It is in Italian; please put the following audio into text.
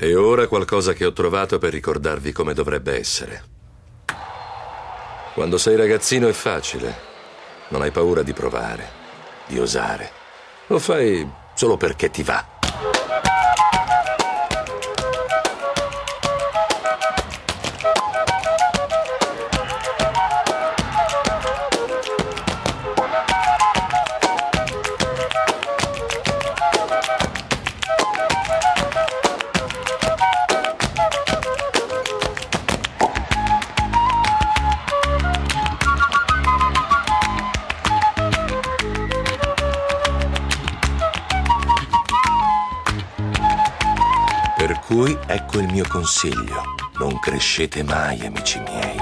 E ora qualcosa che ho trovato per ricordarvi come dovrebbe essere. Quando sei ragazzino è facile. Non hai paura di provare, di osare. Lo fai solo perché ti va. Per cui ecco il mio consiglio: non crescete mai, amici miei.